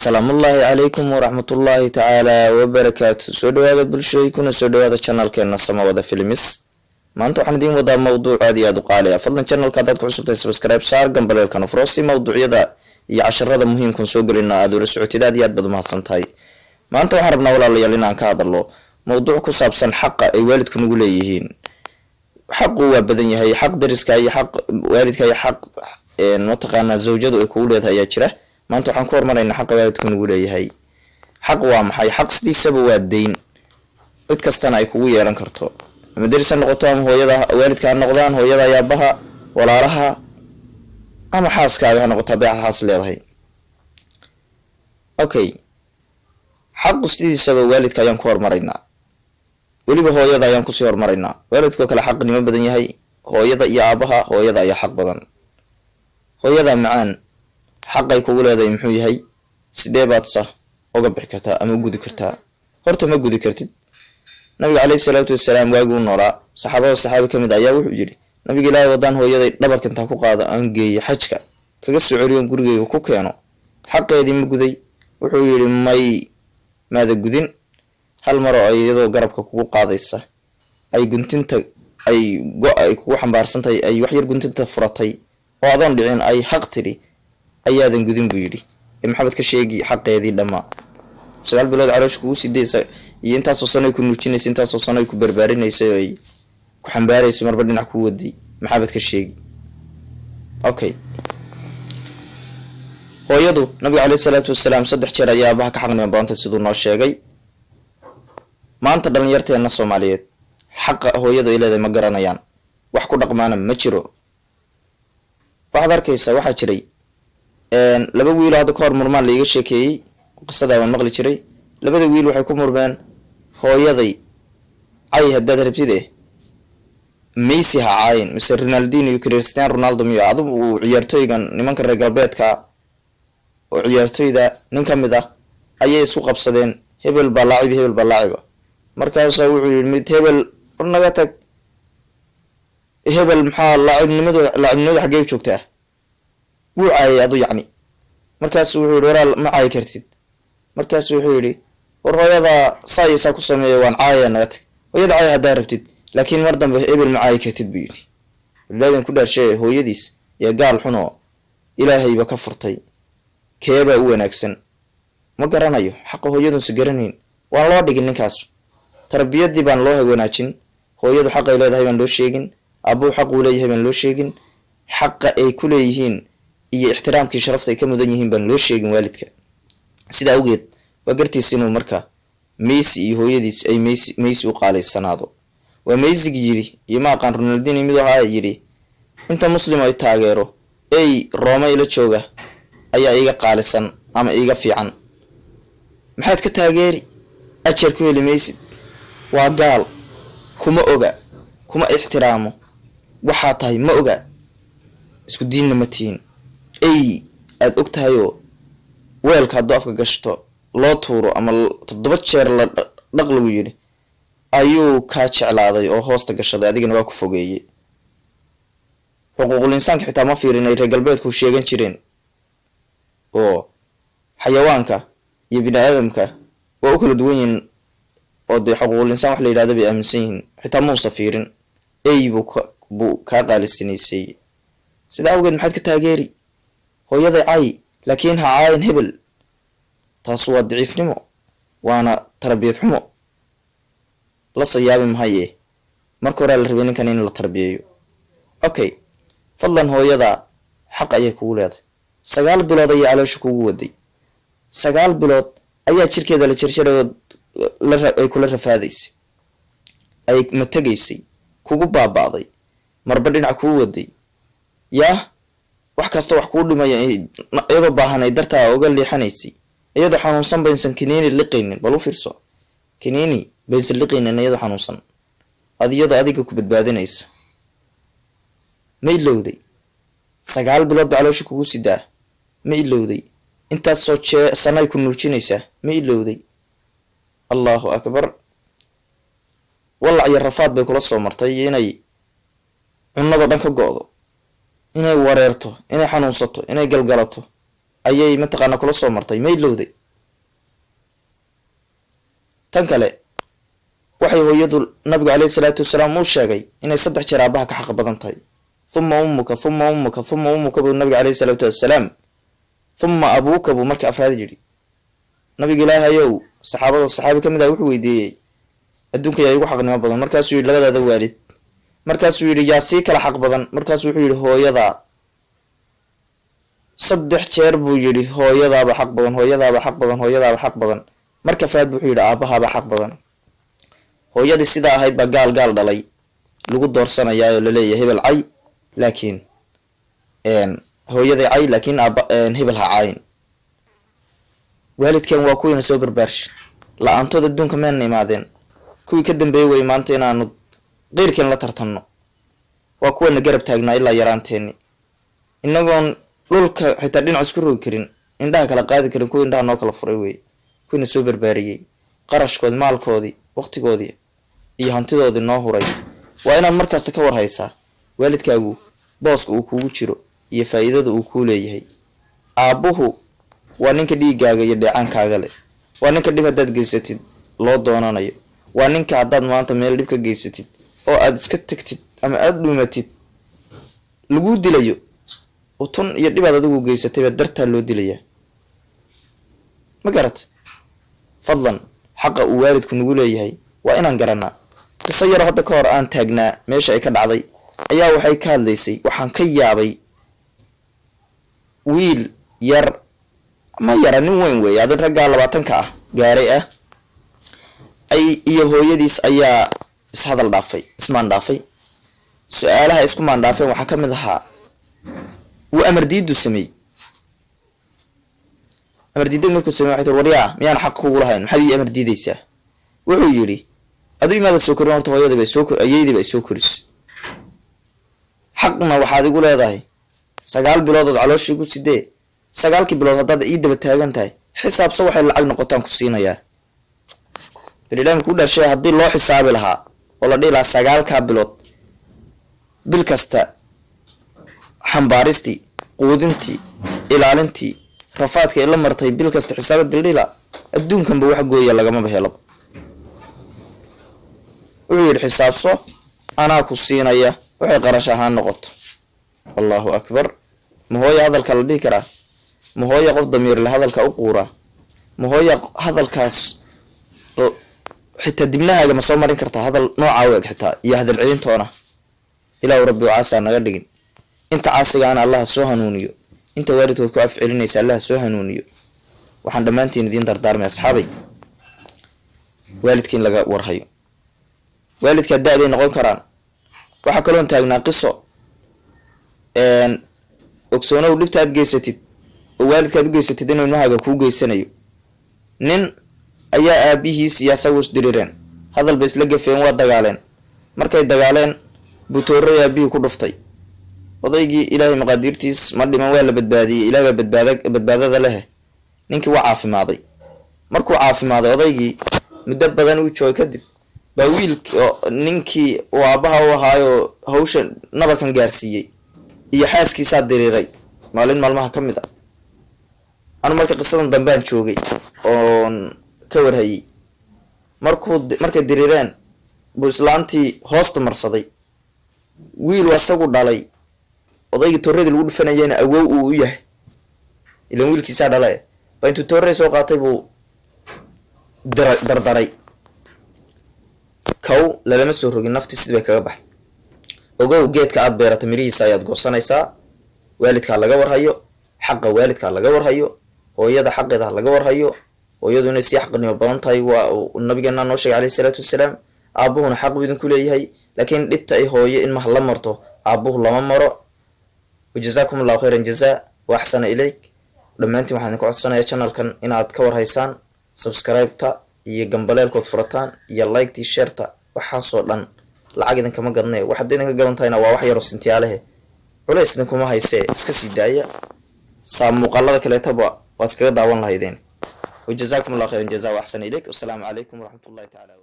salaamullaahi calaykum waraxmatullaahi tacaalaa wabarakaatu. soo dhawaada bulshooy kuna soo dhawaada channelkeena Samawada Films. maanta waxaan idiin wadaa mowduuc aad iyo aad u qaali ah. fadlan channelka haddaad ku cusubtahay subscribe saar, gambaleelkana furo si mowduucyada iyo casharada muhiimkan soo gelina aad ula socotid. aad iyo aad baad umahadsan tahay. maanta waxaan rabnaa walaalayaal inaan ka hadalno mowduuc ku saabsan xaqa ay waalidku nagu leeyihiin. xaqu waa badan yahay, xaq dariska iyo xaq waalidka iyo xaq mataqaanaa zawjadu ay kugu leedahay ayaa jira. maanta waxaan ku hormaraynaa xaqa waalidku nagu leeyahay. xaq waa maxay? xaq sidiisaba waa deyn cid kastana ay kugu yeelan karto, ama deris ha noqoto, ama hooyada waalidka ha noqdaan, hooyada yaabaha, walaalaha, ama xaaskaaga ha noqoto hadday xaas leedahay. okay, xaqu sidiisaba waalidka ayaan ku hormaraynaa, weliba hooyada ayaan kusii hormaraynaa. waalidkoo kale xaqnimo badan yahay, hooyada iyo aabaha. hooyada ayaa xaq badan. hooyada macaan xaqay kugu leedahay muxuu yahay? sidee baad sa uga bixi kartaa ama u gudi kartaa? horta ma gudi kartid. nabiga caleyhi salaatu wasalaam waagii u noolaa, saxaabi ka mid ayaa wuxuu yidhi, nabiga ilaahay wadaan hooyaday dhabarka intaa ku qaado aan geeyo xajka kaga soo celiyo gurigeyga ku keeno, xaqeedii ma guday? wuxuu yidhi may maada gudin. hal mar oo iyadoo garabka kugu qaadaysa ay guntinta ay kugu xambaarsantahay, ay waxyar guntinta furatay oo adoon dhicin ay xaq tidhi ayaadan gudin buu yidhi. maxamed ka sheegi xaqeedii dhammaa. 9 bilood caloosha kugu sidaysa iyo intaasoo sano ay ku nuujinaysa, intaasoo sano ay ku barbaarinaysa, ay ku xambaaraysa, marba dhinac ku waday. maxamed ka sheegi. okay, hooyadu nabiga caleyhi salaatu wasalaam 3 jeer ayaa aabaha ka xaqnimo badantay siduu noo sheegay. maanta dhalinyarteena Soomaaliyeed xaqa hooyadu ay leedahay ma garanayaan, wax ku dhaqmaana ma jiro. waxaad arkaysaa waxaa jiray 2 wiil hadda ka hor murmaan la iga sheekeeyey, qisadaa waan maqli jiray. 2 wiil waxay ku murmeen hooyaday cay haddaad rabtid Messi ha caayin, mise Ronaldinho iyo Cristiano Ronaldo miyo adigu ciyaartooygan nimanka reer galbeedka oo ciyaartooyda nin ka mid ah ayay isku qabsadeen. hebel baa laaciba. markaasaa wuxuu yidhi mid hebel naga tag, hebel maxaa laacibnimadu xaggee joogtaa? wuu caayay adu yacni. markaasu wuxuu yidhi waraal ma caayi kartid. markaasu wuxuu yidhi war hooyada saa iyo saa ku sameeya waan caayaya naga tag. hooyada caaya haddaa rabtid, laakiin mar dambe hebel ma caayi kartid buu yidhi. walaadan ku dhaarshe hooyadiis iyo gaal xunoo ilaahayba ka furtay keebaa u wanaagsan ma garanayo. xaqa hooyadunsa garanayn waan loo dhigin ninkaasu. tarbiyadii baan loo wanaajin. hooyadu xaqay leedahay baan loo sheegin, aabuu xaquu leeyahay baan loo sheegin. xaqa ay ku leeyihiin iyo ixtiraamkii sharafta ay ka mudan yihiin baan loo sheegin waalidka. sidaa awgeed waa gartiis inuu marka Messi iyo hooyadiis ay Messi u qaalaysanaado. waa Messi yiri iyo ma aqaan Ronaldinho mid ahaa yiri inta muslim ay taageero ay Roma ila jooga ayaa iga qaalisan ama iga fiican. maxaad ka taageeri? ajar ku heli Messi. waa gaal, kuma oga, kuma ixtiraamo, waxaa tahay ma oga, isku diinna ma tihiin. ay aad og tahayoo weelka hadduu afka gashto loo tuuro ama 7 jeer la dhaq lagu yidhi ayuu kaa jeclaaday oo hoosta gashaday, adigana waa ku fogeeyey. xuquuqul insaanka xitaa ma fiirin ay reer galbeedku sheegan jireen, oo xayawaanka iyo bini aadamka waa u kala duwan yihiin, oo dee xuquuqul insaan wax la yidhahdo bay aaminsan yihiin. xitaa muusa fiirin, ey buu kaa qaalisanaysay. sidaa awgeed maxaad ka taageeri? hooyaday cay, laakiin ha caayin hebel. taasu waa daciifnimo, waana tarbiyad xumo. la sayaabi mahaye, marka horaa la rabay ninkan in la tarbiyeeyo. okay, fadlan hooyada xaq ayay kugu leedahay. 9 bilood ayay caloosha kugu waday. 9 bilood ayaa jirkeeda la jarjaray ay kula rafaadaysay, ay matagaysay, kugu baaba'day, marba dhinac kuu waday. yaa wax kasta wax kuu dhimaya iyadoo baahanay dartaa uga leexanaysay, iyadoo xanuunsan baysan kiniini liqaynin. bal u fiirso, kiniini baysan liqaynin iyadoo xanuunsan, iyadoo adiga ku badbaadinaysa. ma ilowday 9 bilood ba caloosha kugu sidaa? ma ilowday intaasoo sanay ku nuujinaysaa? ma ilowday? allahu akbar. walac iyo rafaad bay kula soo martay, inay cunado dhan ka go'do, inay wareerto, inay xanuunsato, inay galgalato, ayay mataqaana kula soo martay maylowday. tan kale waxay hooyadu nabigu calayhi salaatu wasalaam uu sheegay inay 3 jeer aabaha ka xaq badan tahay. thumma ummuka thumma ummuka thumma ummuka buu nabiga calayhi salaatu wasalaam thumma abuuka buu markii afraad yidhi. nabiga ilaahayow saxaabi ka mid ah wuxuu weydiiyey adduunka yaa igu xaqnimo badan, markaasuu yidhi labadaada waalid. markaasuu yidhi yaa sii kala xaq badan, markaasuu wuxuu yidhi hooyadaa. 3 jeer buu yidhi hooyadaaba xaq badan, hooyadaaba xaq badan, hooyadaaba xaq badan. marka afraad buu wuxuu yidhi aabahaaba xaq badan. hooyadii sidaa ahayd baa gaal dhalay lagu doorsanayaa oo laleeyahay hebel cay, laakiin hooyaday cay laakiin hebel ha caayin. waalidkan waa kuwiina soo barbaarsha la-aantood adduunka meena imaadeen. kuwii ka dambeeyey way maanta inaanu qeyrkeen la tartanno. waa kuwana garab taagnaa ilaa yaraanteeni, inagoon dhulka xitaa dhinac isku rogi karin, indhaha kala qaadi karin. kuwii indhaha noo kala furay wey, kuwiina soo barbaariyey, qarashkoodii, maalkoodii, waqtigoodii iyo hantidoodii noo huray. waa inaad markaasta ka warhaysaa waalidkaagu booska uu kuugu jiro iyo faa'iidada uu kuu leeyahay. aabbuhu waa ninka dhiigaaga iyo dheecaankaaga leh. waa ninka dhib haddaad geysatid loo doonanayo. waa ninka haddaad maanta meel dhib ka geysatid oo aad iska tagtid ama aada dhuumatid laguu dilayo. utun iyo dhibaad adigu geysatayba dartaa loo dilayaa. ma garat? fadlan xaqa uu waalidku nagu leeyahay waa inaan garanaa. qiso yaro hadda ka hor aan taagnaa meesha ay ka dhacday ayaa waxay ka hadlaysay. waxaan ka yaabay wiil yar ma yara, nin weyn weeye, adin raggaa 20 ah gaaray ah iyo hooyadiis ayaa ishadal dhaafay, ismaan dhaafay. su-aalaha isku maan dhaafeen waxaa ka mid ahaa wuu amar diidu sameeyey. amar diidad markuu sameeyey waxay tiri waryaa miyaan xaq kugu lahayn, maxaad ii amar diidaysaa? wuxuu yidhi aduu imaada soo korin, horta hooyadii bay soo korisay. xaqna waxaad igu leedahay 9 bilood ood calooshii igu sidee. 9kii bilood haddaad ii daba taagan tahay xisaabso waxay lacag noqotaan ku siinayaa. berilaam ku dhashay haddii loo xisaabi lahaa oo la dhihi lahaa 9kaa bilood bil kasta xambaaristii, quudintii, ilaalintii, rafaadka ay la martay bil kasta xisaabad dildhila adduunkanba wax gooya lagamaba helo. wuxuu yidhi xisaabso anaa ku siinaya waxay qarash ahaan noqoto. allahu akbar. ma hooya hadalka la dhihi karaa? ma hooya qof damiirle hadalka u quuraa? ma hooya hadalkaas xitaa dibnahaaga ma soo marin kartaa hadal noocaa u eg xitaa iyo hadal celintoona? ilaahu rabbi oo caasaa naga dhigin. inta caasigaana allaha soo hanuuniyo, inta waalidkood ku afcelinaysa allaha soo hanuuniyo. waxaan dhammaantiin idiin dardaarmay asxaabay waalidkiin laga warhayo. waalidkaa da-day noqon karaan. waxaa kaloon taagnaa qiso ogsoonow dhibta aad geysatid oo waalidkaad u geysatid inuu ilmahaaga kuu geysanayo. nin ayaa aabihiis iyo asagu isdirireen, hadal bay isla gafeen, waa dagaaleen. markay dagaaleen butoorey aabihii ku dhuftay. odaygii ilaahay maqaadiirtiis ma dhiman, waa la badbaadiyey. ilaah baa badbaadada leh. ninkii waa caafimaaday. markuu caafimaaday odaygii muddo badan uu joogay kadib baa ninkii uu aabaha u ahaayo hawsha nabarkan gaarsiiyey iyo xaaskiisaa diriiray maalin maalmaha ka mid a. anu marka qisadan dambaan joogay oon ka warhayey. markay diriireen buu islaantii hoosta marsaday. wiil asagu dhalay odaygii torradii lagu dhufanayana awow uu u yahay, ilan wiilkiisaa dhala baa intuu torrey soo qaatay buu dardaray. kow lalama soo rogin, naftii sidii bay kaga baxday. ogow geedka aad beerata mirihiisa ayaad goosanaysaa. waalidkaa laga warhayo, xaqa waalidkaa laga warhayo, hooyada xaqeeda laga warhayo. hooyadu inay sii xaqnimo badan tahay waa nabigeena noo sheegay calayhi salaatu wasalaam. aabuhuna xaq buu idinku leeyahay, laakiin dhibta ay hooyo in maha la marto aabuhu lama maro. wajazaakum allahu khayran jazaa wa axsana ilayk. dhammaantiin waxaan idinku codsanayaa channelkan inaad ka warhaysaan, subscribe-ta iyo gambaleelkood furataan iyo like-tii sheerta. waxaasoo dhan lacag idinkama gadnay. waxaad idinka gadan tahayna waa wax yaroo sintiyaalehe, culays idinkuma haysee iska sii daaya. saa muuqaalada kaleetaba waad iskaga daawan lahaydeen. wajazaakum allahu khayran jazaa wa axsana ilayk. wasalaamu calaykum waraxmatullahi tacaala.